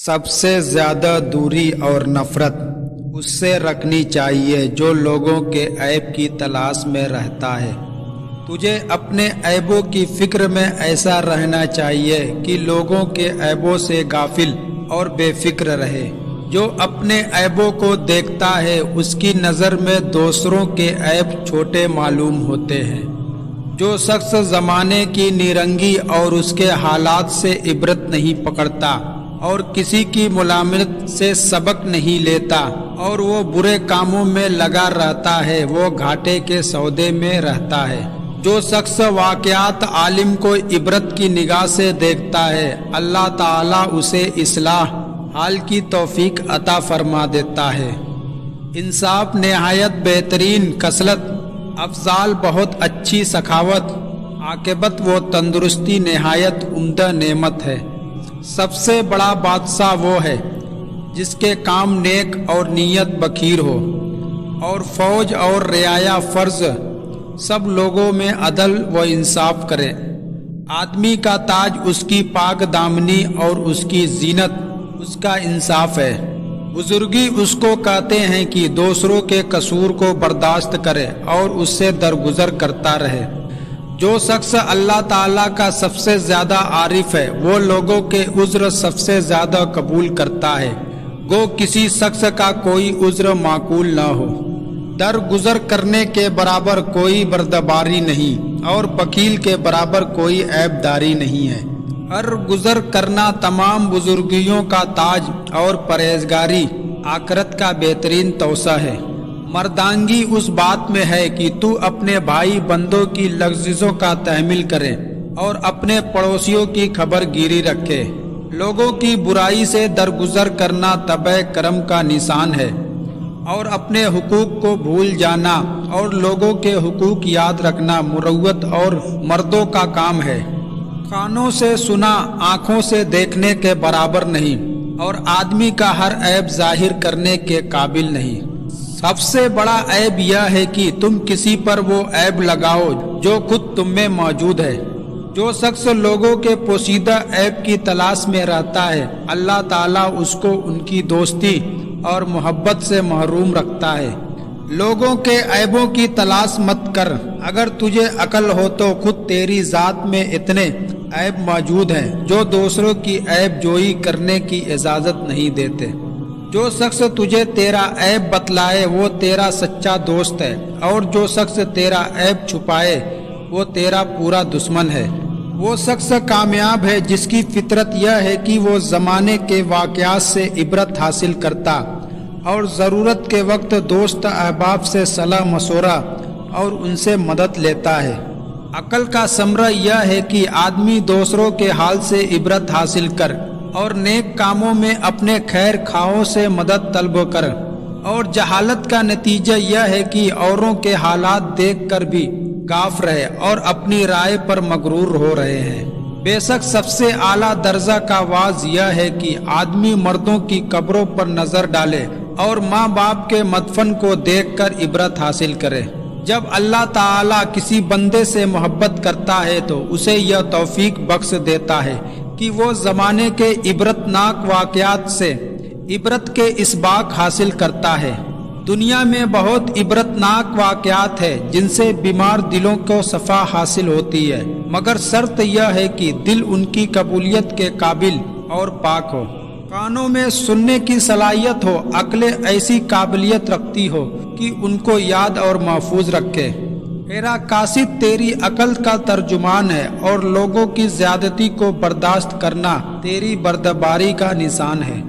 سب سے زیادہ دوری اور نفرت اس سے رکھنی چاہیے جو لوگوں کے عیب کی تلاش میں رہتا ہے۔ تجھے اپنے عیبوں کی فکر میں ایسا رہنا چاہیے کہ لوگوں کے عیبوں سے غافل اور بے فکر رہے۔ جو اپنے عیبوں کو دیکھتا ہے اس کی نظر میں دوسروں کے عیب چھوٹے معلوم ہوتے ہیں۔ جو شخص زمانے کی نیرنگی اور اس کے حالات سے عبرت نہیں پکڑتا اور کسی کی ملامت سے سبق نہیں لیتا اور وہ برے کاموں میں لگا رہتا ہے، وہ گھاٹے کے سودے میں رہتا ہے۔ جو شخص واقعات عالم کو عبرت کی نگاہ سے دیکھتا ہے، اللہ تعالیٰ اسے اصلاح حال کی توفیق عطا فرما دیتا ہے۔ انصاف نہایت بہترین خصلت، افضال بہت اچھی سخاوت، عاقبت و تندرستی نہایت عمدہ نعمت ہے۔ سب سے بڑا بادشاہ وہ ہے جس کے کام نیک اور نیت بخیر ہو، اور فوج اور رعایا فرض سب لوگوں میں عدل و انصاف کرے۔ آدمی کا تاج اس کی پاک دامنی اور اس کی زینت اس کا انصاف ہے۔ بزرگی اس کو کہتے ہیں کہ دوسروں کے قصور کو برداشت کرے اور اس سے درگزر کرتا رہے۔ جو شخص اللہ تعالیٰ کا سب سے زیادہ عارف ہے وہ لوگوں کے عذر سب سے زیادہ قبول کرتا ہے، گو کسی شخص کا کوئی عذر معقول نہ ہو۔ درگزر کرنے کے برابر کوئی بردباری نہیں اور بخیل کے برابر کوئی عیب داری نہیں ہے۔ درگزر کرنا تمام بزرگیوں کا تاج اور پرہیزگاری آخرت کا بہترین توسہ ہے۔ مردانگی اس بات میں ہے کہ تو اپنے بھائی بندوں کی لغزشوں کا تحمل کرے اور اپنے پڑوسیوں کی خبر گیری رکھے۔ لوگوں کی برائی سے درگزر کرنا طبع کرم کا نشان ہے، اور اپنے حقوق کو بھول جانا اور لوگوں کے حقوق یاد رکھنا مروت اور مردوں کا کام ہے۔ کانوں سے سنا آنکھوں سے دیکھنے کے برابر نہیں، اور آدمی کا ہر عیب ظاہر کرنے کے قابل نہیں۔ سب سے بڑا عیب یہ ہے کہ تم کسی پر وہ عیب لگاؤ جو خود تم میں موجود ہے۔ جو شخص لوگوں کے پوشیدہ عیب کی تلاش میں رہتا ہے، اللہ تعالیٰ اس کو ان کی دوستی اور محبت سے محروم رکھتا ہے۔ لوگوں کے عیبوں کی تلاش مت کر، اگر تجھے عقل ہو تو خود تیری ذات میں اتنے عیب موجود ہیں جو دوسروں کی عیب جوئی کرنے کی اجازت نہیں دیتے۔ جو شخص تجھے تیرا عیب بتلائے وہ تیرا سچا دوست ہے، اور جو شخص تیرا عیب چھپائے وہ تیرا پورا دشمن ہے۔ وہ شخص کامیاب ہے جس کی فطرت یہ ہے کہ وہ زمانے کے واقعات سے عبرت حاصل کرتا اور ضرورت کے وقت دوست احباب سے صلاح مشورہ اور ان سے مدد لیتا ہے۔ عقل کا ثمرہ یہ ہے کہ آدمی دوسروں کے حال سے عبرت حاصل کر اور نیک کاموں میں اپنے خیر خواہوں سے مدد طلب کر، اور جہالت کا نتیجہ یہ ہے کہ اوروں کے حالات دیکھ کر بھی غاف رہے اور اپنی رائے پر مغرور ہو رہے ہیں۔ بے شک سب سے اعلیٰ درجہ کا واعظ یہ ہے کہ آدمی مردوں کی قبروں پر نظر ڈالے اور ماں باپ کے مدفن کو دیکھ کر عبرت حاصل کرے۔ جب اللہ تعالیٰ کسی بندے سے محبت کرتا ہے تو اسے یہ توفیق بخش دیتا ہے کہ وہ زمانے کے عبرت ناک واقعات سے عبرت کے اسباق حاصل کرتا ہے۔ دنیا میں بہت عبرت ناک واقعات ہیں جن سے بیمار دلوں کو شفا حاصل ہوتی ہے، مگر شرط یہ ہے کہ دل ان کی قبولیت کے قابل اور پاک ہو۔ کانوں میں سننے کی صلاحیت ہو، عقلیں ایسی قابلیت رکھتی ہو کہ ان کو یاد اور محفوظ رکھے۔ میرا قاصد تیری عقل کا ترجمان ہے، اور لوگوں کی زیادتی کو برداشت کرنا تیری بردباری کا نشان ہے۔